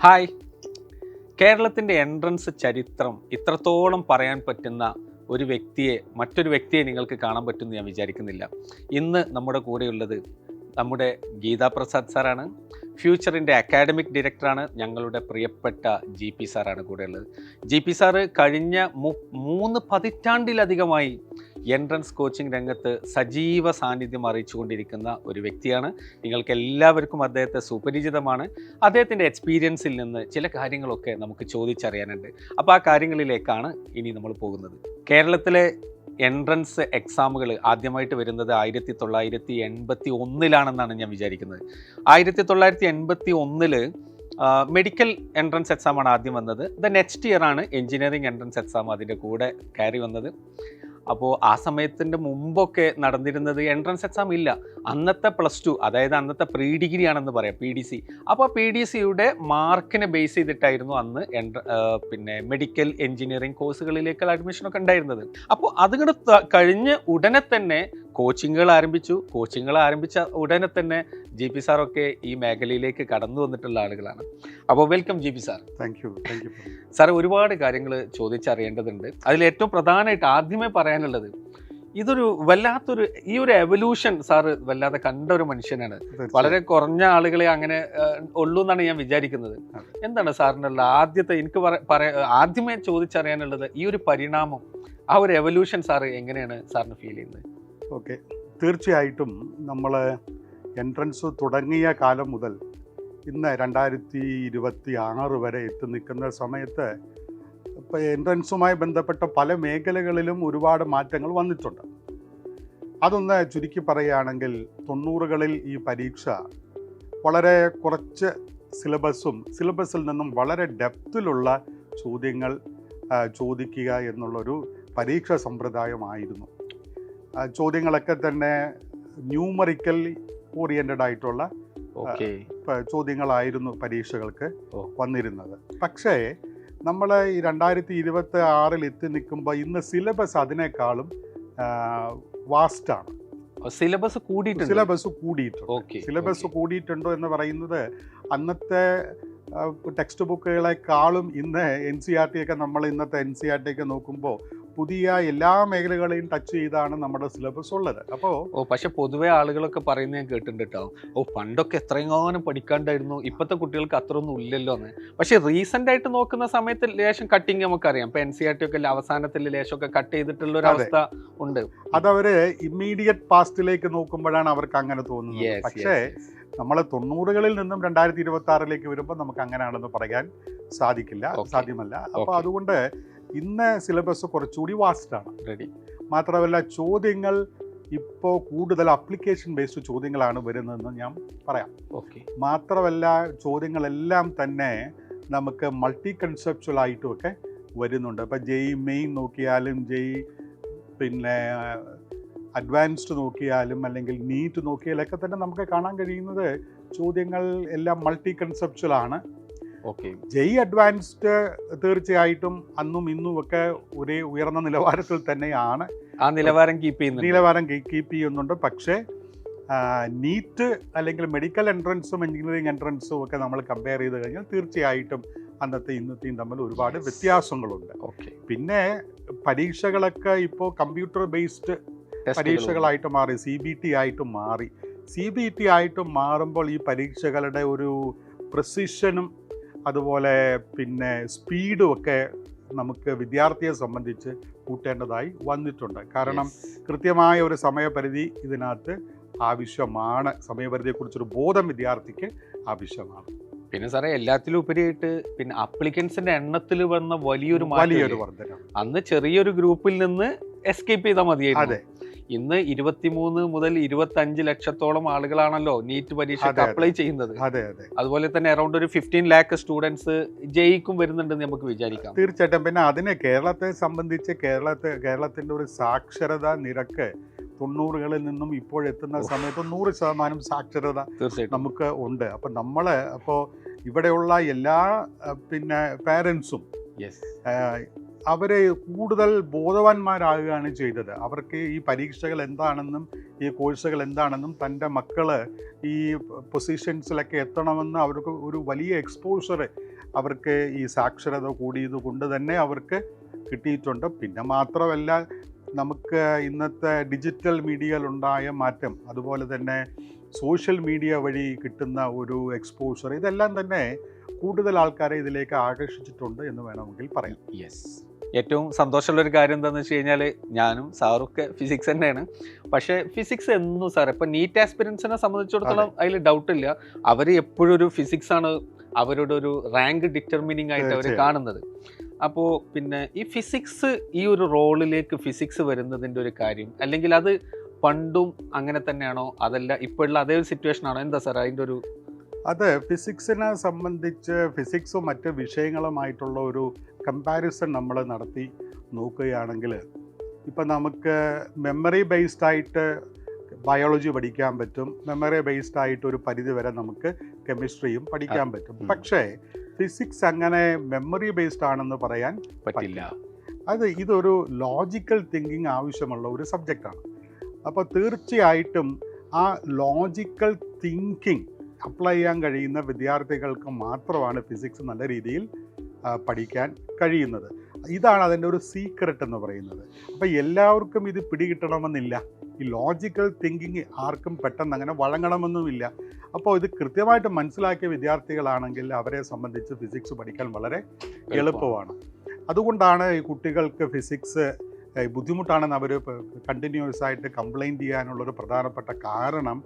Hi, കേരളത്തിൻ്റെ entrance ചരിത്രം ഇത്രത്തോളം പറയാൻ പറ്റുന്ന ഒരു വ്യക്തിയെ മറ്റൊരു വ്യക്തിയെ നിങ്ങൾക്ക് കാണാൻ പറ്റുമെന്ന് ഞാൻ വിചാരിക്കുന്നില്ല. ഇന്ന് നമ്മുടെ കൂടെയുള്ളത് നമ്മുടെ ഗീതാ പ്രസാദ് സാറാണ്. ഫ്യൂച്ചറിൻ്റെ അക്കാഡമിക് ഡയറക്ടറാണ്. ഞങ്ങളുടെ പ്രിയപ്പെട്ട GP സാറാണ് കൂടെയുള്ളത്. GP സാറ് കഴിഞ്ഞ 3 പതിറ്റാണ്ടിലധികമായി എൻട്രൻസ് കോച്ചിങ് രംഗത്ത് സജീവ സാന്നിധ്യം അറിയിച്ചുകൊണ്ടിരിക്കുന്ന ഒരു വ്യക്തിയാണ്. നിങ്ങൾക്ക് എല്ലാവർക്കും അദ്ദേഹത്തെ സുപരിചിതമാണ്. അദ്ദേഹത്തിൻ്റെ എക്സ്പീരിയൻസിൽ നിന്ന് ചില കാര്യങ്ങളൊക്കെ നമുക്ക് ചോദിച്ചറിയാനുണ്ട്. അപ്പോൾ ആ കാര്യങ്ങളിലേക്കാണ് ഇനി നമ്മൾ പോകുന്നത്. കേരളത്തിലെ എൻട്രൻസ് എക്സാമുകൾ ആദ്യമായിട്ട് വരുന്നത് 1981 ഞാൻ വിചാരിക്കുന്നത്. 1981 മെഡിക്കൽ എൻട്രൻസ് എക്സാമാണ് ആദ്യം വന്നത്. നെക്സ്റ്റ് ഇയർ ആണ് എൻജിനീയറിംഗ് എൻട്രൻസ് എക്സാം അതിൻ്റെ കൂടെ കയറി വന്നത്. അപ്പോൾ ആ സമയത്തിൻ്റെ മുമ്പൊക്കെ നടന്നിരുന്നത് എൻട്രൻസ് എക്സാം ഇല്ല. അന്നത്തെ +2, അതായത് അന്നത്തെ പ്രീ ഡിഗ്രി ആണെന്ന് പറയാം, PDC. അപ്പോൾ PDCയുടെ മാർക്കിനെ ബേസ് ചെയ്തിട്ടായിരുന്നു അന്ന് മെഡിക്കൽ എൻജിനീയറിംഗ് കോഴ്സുകളിലേക്കുള്ള അഡ്മിഷനൊക്കെ ഉണ്ടായിരുന്നത്. അപ്പോൾ അതുകൊണ്ട് കഴിഞ്ഞ് ഉടനെ തന്നെ കോച്ചിങ്ങുകൾ ആരംഭിച്ച ഉടനെ തന്നെ GP സാറൊക്കെ ഈ മേഖലയിലേക്ക് കടന്നു വന്നിട്ടുള്ള ആളുകളാണ്. അപ്പോൾ welcome GP sir. Thank you sir, ഒരുപാട് കാര്യങ്ങൾ ചോദിച്ചറിയേണ്ടതുണ്ട്. അതിലേറ്റവും പ്രധാനമായിട്ട് ആദ്യമേ പറയാനുള്ളത്, ഇതൊരു വല്ലാത്തൊരു ഈ ഒരു എവല്യൂഷൻ സാറ് വല്ലാതെ കണ്ട ഒരു മനുഷ്യനാണ്. വളരെ കുറഞ്ഞ ആളുകളെ അങ്ങനെ ഉള്ളൂ എന്നാണ് ഞാൻ വിചാരിക്കുന്നത്. എന്താണ് സാറിനുള്ള ആദ്യത്തെ ആദ്യമേ ചോദിച്ചറിയാനുള്ളത് ഈ ഒരു പരിണാമം, ആ ഒരു എവല്യൂഷൻ സാറ് എങ്ങനെയാണ് സാറിന് ഫീൽ ചെയ്യുന്നത്? ഓക്കെ, തീർച്ചയായിട്ടും നമ്മൾ എൻട്രൻസ് തുടങ്ങിയ കാലം മുതൽ ഇന്ന് 2026 വരെ എത്തി നിൽക്കുന്ന സമയത്ത് ഇപ്പോൾ എൻട്രൻസുമായി ബന്ധപ്പെട്ട പല മേഖലകളിലും ഒരുപാട് മാറ്റങ്ങൾ വന്നിട്ടുണ്ട്. അതൊന്ന് ചുരുക്കി പറയുകയാണെങ്കിൽ 90കളിൽ ഈ പരീക്ഷ വളരെ കുറച്ച് സിലബസിൽ നിന്നും വളരെ ഡെപ്തിലുള്ള ചോദ്യങ്ങൾ ചോദിക്കുക എന്നുള്ളൊരു പരീക്ഷാ സമ്പ്രദായമായിരുന്നു. ചോദ്യങ്ങളൊക്കെ തന്നെ ന്യൂമറിക്കൽ ഓറിയൻറ്റഡ് ആയിട്ടുള്ള ചോദ്യങ്ങളായിരുന്നു പരീക്ഷകൾക്ക് വന്നിരുന്നത്. പക്ഷേ നമ്മൾ ഈ 2026 എത്തി നിൽക്കുമ്പോൾ ഇന്ന് സിലബസ് അതിനേക്കാളും വാസ്റ്റാണ്. സിലബസ് കൂടിയിട്ടുണ്ടോ എന്ന് പറയുന്നത് അന്നത്തെ ടെക്സ്റ്റ് ബുക്കുകളെക്കാളും ഇന്ന് NCERT ഒക്കെ നമ്മൾ ഇന്നത്തെ NCERT ഒക്കെ നോക്കുമ്പോൾ പുതിയ എല്ലാ മേഖലകളെയും ടച്ച് ചെയ്താണ് നമ്മുടെ സിലബസ് ഉള്ളത്. പക്ഷെ പൊതുവെ ആളുകളൊക്കെ പറയുന്നത് ഞാൻ കേട്ടിട്ടുണ്ട് കേട്ടോ, പണ്ടൊക്കെ എത്രയെങ്ങാനും പഠിക്കാണ്ടായിരുന്നു, ഇപ്പോഴത്തെ കുട്ടികൾക്ക് അത്രയൊന്നും ഇല്ലല്ലോ എന്ന്. പക്ഷെ റീസെന്റ് ആയിട്ട് നോക്കുന്ന സമയത്ത് ലേശം കട്ടിങ് നമുക്കറിയാം. ഇപ്പൊ NCERT ഒക്കെ അവസാനത്തിൽ ലേശമൊക്കെ കട്ട് ചെയ്തിട്ടുള്ള ഒരു അവസ്ഥ ഉണ്ട്. അതവര് ഇമ്മീഡിയറ്റ് പാസ്റ്റിലേക്ക് നോക്കുമ്പോഴാണ് അവർക്ക് അങ്ങനെ തോന്നുന്നത്. പക്ഷേ നമ്മൾ 90കളിൽ നിന്നും 2026 വരുമ്പോൾ നമുക്ക് അങ്ങനെയാണെന്ന് പറയാൻ സാധ്യമല്ല. അപ്പോൾ അതുകൊണ്ട് ഇന്ന് സിലബസ് കുറച്ചുകൂടി വാസ്റ്റാണ്. മാത്രമല്ല ചോദ്യങ്ങൾ ഇപ്പോൾ കൂടുതൽ അപ്ലിക്കേഷൻ ബേസ്ഡ് ചോദ്യങ്ങളാണ് വരുന്നതെന്ന് ഞാൻ പറയാം. മാത്രമല്ല ചോദ്യങ്ങളെല്ലാം തന്നെ നമുക്ക് മൾട്ടി കൺസെപ്ച്വൽ ആയിട്ടുമൊക്കെ വരുന്നുണ്ട്. ഇപ്പോൾ JEE മെയിൻ നോക്കിയാലും അഡ്വാൻസ്ഡ് നോക്കിയാലും അല്ലെങ്കിൽ നീറ്റ് നോക്കിയാലൊക്കെ തന്നെ നമുക്ക് കാണാൻ കഴിയുന്നത് ചോദ്യങ്ങൾ എല്ലാം മൾട്ടി കൺസെപ്ച്വൽ ആണ്. JEE അഡ്വാൻസ്ഡ് തീർച്ചയായിട്ടും അന്നും ഇന്നും ഒക്കെ ഒരേ ഉയർന്ന നിലവാരത്തിൽ തന്നെയാണ്. ആ നിലവാരം കീപ്പ് ചെയ്യുന്നുണ്ട്. പക്ഷേ നീറ്റ് അല്ലെങ്കിൽ മെഡിക്കൽ എൻട്രൻസും എഞ്ചിനീയറിംഗ് എൻട്രൻസും ഒക്കെ നമ്മൾ കമ്പയർ ചെയ്ത് കഴിഞ്ഞാൽ തീർച്ചയായിട്ടും അന്നത്തെ ഇന്നത്തെയും തമ്മിൽ ഒരുപാട് വ്യത്യാസങ്ങളുണ്ട്. പിന്നെ പരീക്ഷകളൊക്കെ ഇപ്പോൾ കമ്പ്യൂട്ടർ ബേസ്ഡ് പരീക്ഷകളായിട്ട് മാറി, CBT ആയിട്ട് മാറുമ്പോൾ ഈ പരീക്ഷകളുടെ ഒരു പ്രിസിഷനും അതുപോലെ പിന്നെ സ്പീഡും ഒക്കെ നമുക്ക് വിദ്യാർത്ഥിയെ സംബന്ധിച്ച് കൂട്ടേണ്ടതായി വന്നിട്ടുണ്ട്. കാരണം കൃത്യമായ ഒരു സമയപരിധി ഇതിനകത്ത് ആവശ്യമാണ്. സമയപരിധിയെക്കുറിച്ചൊരു ബോധം വിദ്യാർത്ഥിക്ക് ആവശ്യമാണ്. പിന്നെ സാറേ, എല്ലാത്തിലും ഉപരിയായിട്ട് പിന്നെ അപ്ലിക്കൻസിന്റെ എണ്ണത്തിൽ വന്ന വലിയൊരു വർധന. അന്ന് ചെറിയൊരു ഗ്രൂപ്പിൽ നിന്ന് എസ്കേപ്പ് ചെയ്താൽ മതിയായിരുന്നു. ഇന്ന് 23 മുതൽ 25 ലക്ഷത്തോളം ആളുകളാണല്ലോ നീറ്റ് പരീക്ഷയ്ക്ക് അപ്ലൈ ചെയ്യുന്നത്. അതുപോലെ തന്നെ അറൗണ്ട് ഒരു 15 lakh സ്റ്റുഡൻസ് JEEക്കും വരുന്നുണ്ടെന്ന് നമുക്ക് വിചാരിക്കാം. തീർച്ചയായിട്ടും. പിന്നെ അതിന് കേരളത്തെ സംബന്ധിച്ച് കേരളത്തിന്റെ ഒരു സാക്ഷരതാ നിരക്ക് 90കളിൽ നിന്നും ഇപ്പോഴെത്തുന്ന സമയത്ത് 100% സാക്ഷരത നമുക്ക് ഉണ്ട്. അപ്പോൾ ഇവിടെയുള്ള എല്ലാ പാരൻസും അവരെ കൂടുതൽ ബോധവാന്മാരാകുകയാണ് ചെയ്തത്. അവർക്ക് ഈ പരീക്ഷകൾ എന്താണെന്നും ഈ കോഴ്സുകൾ എന്താണെന്നും തൻ്റെ മക്കൾ ഈ പൊസിഷൻസിലൊക്കെ എത്തണമെന്ന് അവർക്ക് ഒരു വലിയ എക്സ്പോഷർ അവർക്ക് ഈ സാക്ഷരത കൂടിയത് കൊണ്ട് തന്നെ അവർക്ക് കിട്ടിയിട്ടുണ്ട്. പിന്നെ മാത്രമല്ല, നമുക്ക് ഇന്നത്തെ ഡിജിറ്റൽ മീഡിയയിലുണ്ടായ മാറ്റം, അതുപോലെ തന്നെ സോഷ്യൽ മീഡിയ വഴി കിട്ടുന്ന ഒരു എക്സ്പോഷർ, ഇതെല്ലാം തന്നെ കൂടുതൽ ആൾക്കാരെ ഇതിലേക്ക് ആകർഷിച്ചിട്ടുണ്ട് എന്ന് വേണമെങ്കിൽ പറയാം. യെസ്, ഏറ്റവും സന്തോഷമുള്ളൊരു കാര്യം എന്താണെന്ന് വെച്ച് കഴിഞ്ഞാൽ ഞാനും സാറൊക്കെ ഫിസിക്സ് തന്നെയാണ്. പക്ഷേ ഫിസിക്സ് എന്നും സാർ ഇപ്പം നീറ്റ് ആസ്പിരൻസിനെ സംബന്ധിച്ചിടത്തോളം അതിൽ ഡൗട്ടില്ല, അവർ എപ്പോഴും ഒരു ഫിസിക്സാണ് അവരുടെ ഒരു റാങ്ക് ഡിറ്റർമിനിങ് ആയിട്ട് അവർ കാണുന്നത്. അപ്പോൾ പിന്നെ ഈ ഫിസിക്സ്, ഈ ഒരു റോളിലേക്ക് ഫിസിക്സ് വരുന്നതിൻ്റെ ഒരു കാര്യം, അല്ലെങ്കിൽ അത് പണ്ടും അങ്ങനെ തന്നെയാണോ, അതല്ല ഇപ്പോഴുള്ള അതേ ഒരു സിറ്റുവേഷൻ ആണോ, എന്താ സാർ അതിൻ്റെ ഒരു? അത് ഫിസിക്സിനെ സംബന്ധിച്ച് ഫിസിക്സും മറ്റ് വിഷയങ്ങളുമായിട്ടുള്ള ഒരു കമ്പാരിസൺ നമ്മൾ നടത്തി നോക്കുകയാണെങ്കിൽ, ഇപ്പം നമുക്ക് മെമ്മറി ബേസ്ഡ് ആയിട്ട് ബയോളജി പഠിക്കാൻ പറ്റും, മെമ്മറി ബേസ്ഡ് ആയിട്ട് ഒരു പരിധി വരെ നമുക്ക് കെമിസ്ട്രിയും പഠിക്കാൻ പറ്റും. പക്ഷേ ഫിസിക്സ് അങ്ങനെ മെമ്മറി ബേസ്ഡ് ആണെന്ന് പറയാൻ പറ്റില്ല. ഇതൊരു ലോജിക്കൽ തിങ്കിങ് ആവശ്യമുള്ള ഒരു സബ്ജക്റ്റാണ്. അപ്പോൾ തീർച്ചയായിട്ടും ആ ലോജിക്കൽ തിങ്കിങ് അപ്ലൈ ചെയ്യാൻ കഴിയുന്ന വിദ്യാർത്ഥികൾക്ക് മാത്രമാണ് ഫിസിക്സ് നല്ല രീതിയിൽ പഠിക്കാൻ കഴിയുന്നത്. ഇതാണ് അതിൻ്റെ ഒരു സീക്രട്ട് എന്ന് പറയുന്നത്. അപ്പോൾ എല്ലാവർക്കും ഇത് പിടികിട്ടണമെന്നില്ല. ഈ ലോജിക്കൽ തിങ്കിങ് ആർക്കും പെട്ടെന്ന് അങ്ങനെ വഴങ്ങണമെന്നുമില്ല. അപ്പോൾ ഇത് കൃത്യമായിട്ട് മനസ്സിലാക്കിയ വിദ്യാർത്ഥികളാണെങ്കിൽ അവരെ സംബന്ധിച്ച് ഫിസിക്സ് പഠിക്കാൻ വളരെ എളുപ്പമാണ്. അതുകൊണ്ടാണ് ഈ കുട്ടികൾക്ക് ഫിസിക്സ് ബുദ്ധിമുട്ടാണെന്ന് അവർ കണ്ടിന്യൂസ് ആയിട്ട് കംപ്ലൈൻറ്റ് ചെയ്യാനുള്ളൊരു പ്രധാനപ്പെട്ട കാരണം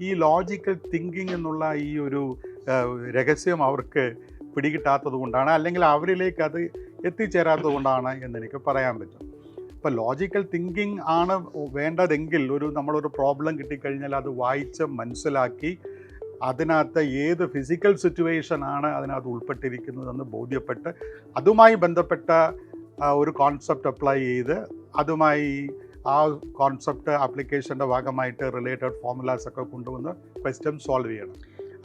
ഈ ലോജിക്കൽ തിങ്കിങ് എന്നുള്ള ഈ ഒരു രഹസ്യം അവർക്ക് പിടികിട്ടാത്തത് കൊണ്ടാണ്, അല്ലെങ്കിൽ അവരിലേക്ക് അത് എത്തിച്ചേരാത്തത് കൊണ്ടാണ് എന്നെനിക്ക് പറയാൻ പറ്റും. ഇപ്പോൾ ലോജിക്കൽ തിങ്കിങ് ആണ് വേണ്ടതെങ്കിൽ നമ്മളൊരു പ്രോബ്ലം കിട്ടിക്കഴിഞ്ഞാൽ അത് വായിച്ച് മനസ്സിലാക്കി അതിനകത്ത് ഏത് ഫിസിക്കൽ സിറ്റുവേഷൻ ആണ് അതിനകത്ത് ഉൾപ്പെട്ടിരിക്കുന്നതെന്ന് ബോധ്യപ്പെട്ട് അതുമായി ബന്ധപ്പെട്ട ഒരു കോൺസെപ്റ്റ് അപ്ലൈ ചെയ്ത് അതുമായി ആ കോൺസെപ്റ്റ് ആപ്ലിക്കേഷൻ്റെ ഭാഗമായിട്ട് റിലേറ്റഡ് ഫോർമുലാസ് ഒക്കെ കൊണ്ടുവന്ന് ക്വസ്റ്റ്യൻ സോൾവ് ചെയ്യണം.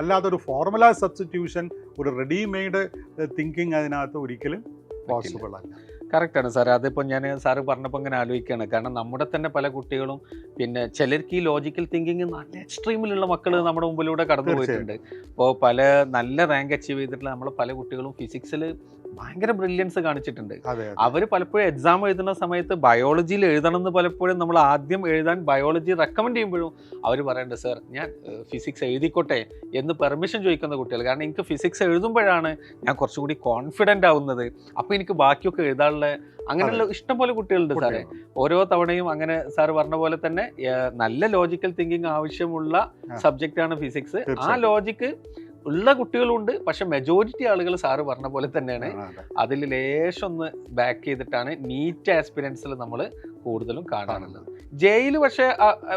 അല്ലാതെ ഒരു ഫോർമുല സബ്സ്റ്റിറ്റ്യൂഷൻ, ഒരു റെഡിമെയ്ഡ് തിങ്കിങ് അതിനകത്ത് ഒരിക്കലും പോസിബിൾ അല്ല. കറക്റ്റാണ് സാർ. അതിപ്പോൾ ഞാൻ സാറ് പറഞ്ഞപ്പോൾ ഇങ്ങനെ ആലോചിക്കുകയാണ്. കാരണം നമ്മുടെ തന്നെ പല കുട്ടികളും, പിന്നെ ചിലർക്ക് ഈ ലോജിക്കൽ തിങ്കിങ് നല്ല എക്സ്ട്രീമിലുള്ള മക്കൾ നമ്മുടെ മുമ്പിലൂടെ കടന്നു പോയിട്ടുണ്ട്. അപ്പോൾ പല നല്ല റാങ്ക് അച്ചീവ് ചെയ്തിട്ടുള്ള നമ്മൾ പല കുട്ടികളും ഫിസിക്സിൽ ഭയങ്കര ബ്രില്യൻസ് കാണിച്ചിട്ടുണ്ട്. അവർ പലപ്പോഴും എക്സാം എഴുതുന്ന സമയത്ത് ബയോളജിയിൽ എഴുതണം എന്ന് പലപ്പോഴും നമ്മൾ ആദ്യം എഴുതാൻ ബയോളജി റെക്കമെൻഡ് ചെയ്യുമ്പോഴും അവർ പറയേണ്ടത് സാർ ഞാൻ ഫിസിക്സ് എഴുതിക്കോട്ടെ എന്ന് പെർമിഷൻ ചോദിക്കുന്ന കുട്ടികൾ. കാരണം എനിക്ക് ഫിസിക്സ് എഴുതുമ്പോഴാണ് ഞാൻ കുറച്ചുകൂടി കോൺഫിഡൻ്റ് ആവുന്നത്, അപ്പോൾ എനിക്ക് ബാക്കിയൊക്കെ എഴുതാനുള്ള അങ്ങനെയുള്ള ഇഷ്ടംപോലെ കുട്ടികളുണ്ട് സാറേ. ഓരോ തവണയും അങ്ങനെ സാറ് പറഞ്ഞ പോലെ തന്നെ നല്ല ലോജിക്കൽ തിങ്കിങ് ആവശ്യമുള്ള സബ്ജക്റ്റാണ് ഫിസിക്സ്. ആ ലോജിക്ക് ഉള്ള കുട്ടികളുണ്ട്, പക്ഷെ മെജോറിറ്റി ആളുകൾ സാറ് പറഞ്ഞ പോലെ തന്നെയാണ് അതിൽ ലേശം ഒന്ന് ബാക്ക് ചെയ്തിട്ടാണ് നീറ്റ് ആസ്പിരൻസിൽ നമ്മൾ കൂടുതലും കാണാറുള്ളത്. ജെയിൽ പക്ഷേ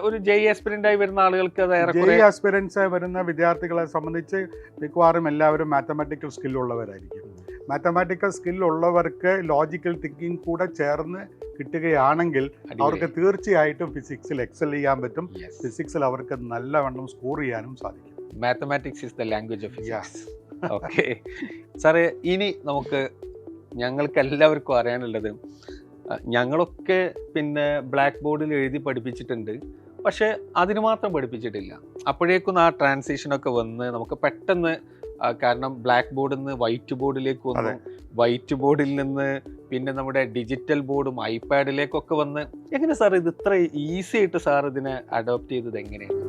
ഒരു ജെയ് ആസ്പിരന്റ് ആയി വരുന്ന ആളുകൾക്ക് ആസ്പിരൻസ് വരുന്ന വിദ്യാർത്ഥികളെ സംബന്ധിച്ച് മിക്കവാറും എല്ലാവരും മാത്തമാറ്റിക്കൽ സ്കില്ലുള്ളവരായിരിക്കും. മാത്തമാറ്റിക്കൽ സ്കില്ലുള്ളവർക്ക് ലോജിക്കൽ തിങ്കിങ് കൂടെ ചേർന്ന് കിട്ടുകയാണെങ്കിൽ അവർക്ക് തീർച്ചയായിട്ടും ഫിസിക്സിൽ എക്സൽ ചെയ്യാൻ പറ്റും. ഫിസിക്സിൽ അവർക്ക് നല്ലവണ്ണം സ്കോർ ചെയ്യാനും സാധിക്കും. Mathematics is the language of physics. Okay സാറേ, ഇനി ഞങ്ങൾക്ക് എല്ലാവർക്കും അറിയാനുള്ളത്, ഞങ്ങളൊക്കെ പിന്നെ ബ്ലാക്ക് ബോർഡിൽ എഴുതി പഠിപ്പിച്ചിട്ടുണ്ട്, പക്ഷേ അതിന് മാത്രം പഠിപ്പിച്ചിട്ടില്ല. അപ്പോഴേക്കും ആ ട്രാൻസിഷനൊക്കെ വന്ന് നമുക്ക് പെട്ടെന്ന്, കാരണം ബ്ലാക്ക് ബോർഡിൽ നിന്ന് വൈറ്റ് ബോർഡിലേക്ക് വന്നു, വൈറ്റ് ബോർഡിൽ നിന്ന് പിന്നെ നമ്മുടെ ഡിജിറ്റൽ ബോർഡും ഐപാഡിലേക്കൊക്കെ വന്ന്, എങ്ങനെ സാർ ഇത് ഇത്ര ഈസി ആയിട്ട് സാർ ഇതിനെ അഡോപ്റ്റ് ചെയ്തത് എങ്ങനെയാണ്?